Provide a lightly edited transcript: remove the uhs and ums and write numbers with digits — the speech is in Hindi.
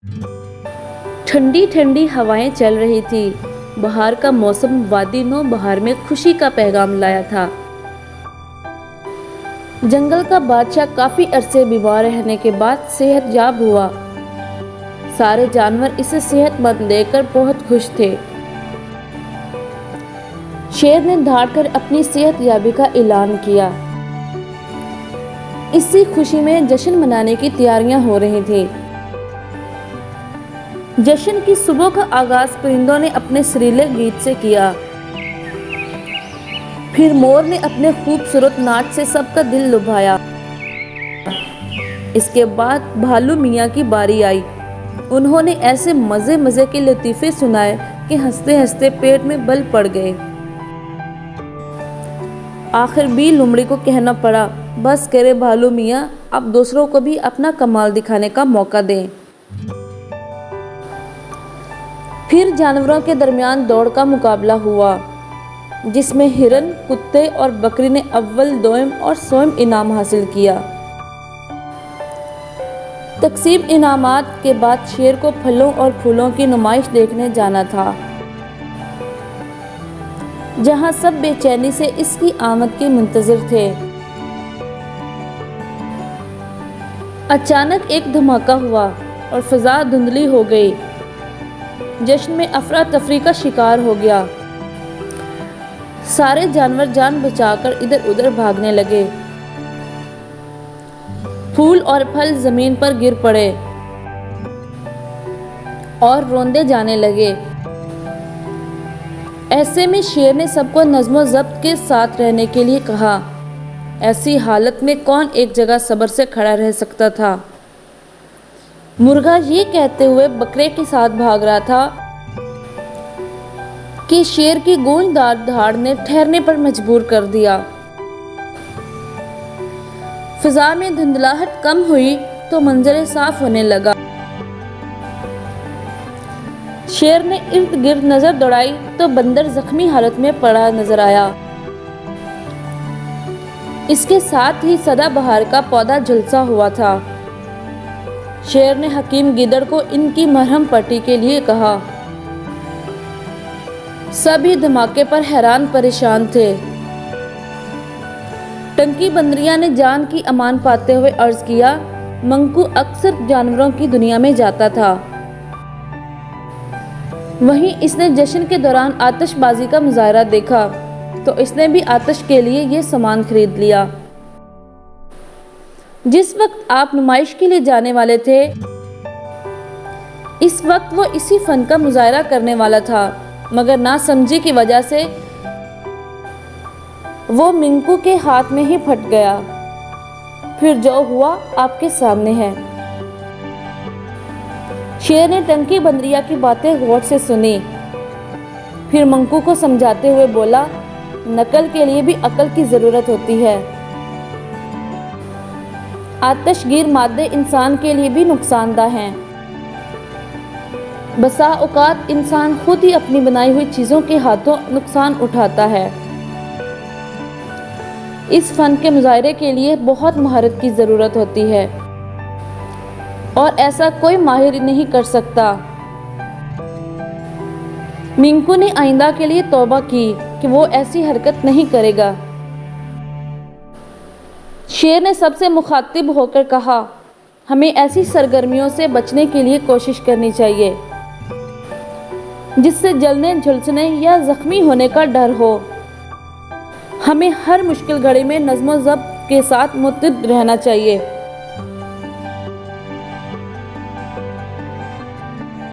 ठंडी ठंडी हवाएं चल रही थी। बहार का मौसम वादी नौ बहार में खुशी का पैगाम लाया था। जंगल का बादशाह काफी अरसे बीमार रहने के बाद सेहतयाब हुआ। सारे जानवर इसे सेहतमंद देखकर बहुत खुश थे। शेर ने दहाड़कर अपनी सेहतयाबी का ऐलान किया। इसी खुशी में जश्न मनाने की तैयारियां हो रही थी। जश्न की सुबह का आगाज परिंदों ने अपने सुरीले गीत से किया। फिर मोर ने अपने खूबसूरत नाच से सबका दिल लुभाया। इसके बाद भालू मियाँ की बारी आई। उन्होंने ऐसे मजे मजे के लतीफे सुनाए कि हंसते हंसते पेट में बल पड़ गए। आखिर भी लोमड़ी को कहना पड़ा, बस करे भालू मियाँ, अब दूसरों को भी अपना कमाल दिखाने का मौका दें। फिर जानवरों के दरमियान दौड़ का मुकाबला हुआ, जिसमें हिरन, कुत्ते और बकरी ने अव्वल, दोयम और सोयम इनाम हासिल किया। तकसीम इनामात के बाद शेर को फलों और फूलों की नुमाइश देखने जाना था, जहां सब बेचैनी से इसकी आमद के मुंतजिर थे। अचानक एक धमाका हुआ और फिजा धुंधली हो गई। जश्न में अफरा तफरी का शिकार हो गया। सारे जानवर जान बचाकर इधर उधर भागने लगे। फूल और फल जमीन पर गिर पड़े और रोंदे जाने लगे। ऐसे में शेर ने सबको नज़्मो ज़ब्त के साथ रहने के लिए कहा। ऐसी हालत में कौन एक जगह सब्र से खड़ा रह सकता था। मुर्गा ये कहते हुए बकरे के साथ भाग रहा था कि शेर की गूंजदार दहाड़ ने ठहरने पर मजबूर कर दिया। फिजा में धुंधलाहट कम हुई तो मंजर साफ होने लगा। शेर ने इर्द गिर्द नजर दौड़ाई तो बंदर जख्मी हालत में पड़ा नजर आया। इसके साथ ही सदाबहार का पौधा झुलसा हुआ था। शेर ने हकीम गिदड़ को इनकी मरहम पट्टी के लिए कहा। सभी धमाके पर हैरान परेशान थे। टंकी बंदरिया ने जान की अमान पाते हुए अर्ज किया, मंकू अक्सर जानवरों की दुनिया में जाता था। वहीं इसने जश्न के दौरान आतिशबाजी का मुजाहरा देखा तो इसने भी आतिश के लिए यह सामान खरीद लिया। जिस वक्त आप नुमाइश के लिए जाने वाले थे, इस वक्त वो इसी फन का मुजाहरा करने वाला था, मगर नासमझी की वजह से वो मिंकू के हाथ में ही फट गया। फिर जो हुआ आपके सामने है। शेर ने टंकी बंदरिया की बातें गौर से सुनी। फिर मंकू को समझाते हुए बोला, नकल के लिए भी अकल की जरूरत होती है। आतिशगीर मादे इंसान के लिए भी नुकसानदा हैं। बसा औकात इंसान खुद ही अपनी बनाई हुई चीजों के हाथों नुकसान उठाता है। इस फन के मुजाहरे के लिए बहुत महारत की जरूरत होती है और ऐसा कोई माहिर नहीं कर सकता। मिंकू ने आइंदा के लिए तौबा की कि वो ऐसी हरकत नहीं करेगा। शेर ने सबसे मुखातिब होकर कहा, हमें ऐसी सरगर्मियों से बचने के लिए कोशिश करनी चाहिए जिससे जलने, झुलसने या जख्मी होने का डर हो। हमें हर मुश्किल घड़ी में नज़्मो ज़ब्त के साथ मुत्तद रहना चाहिए।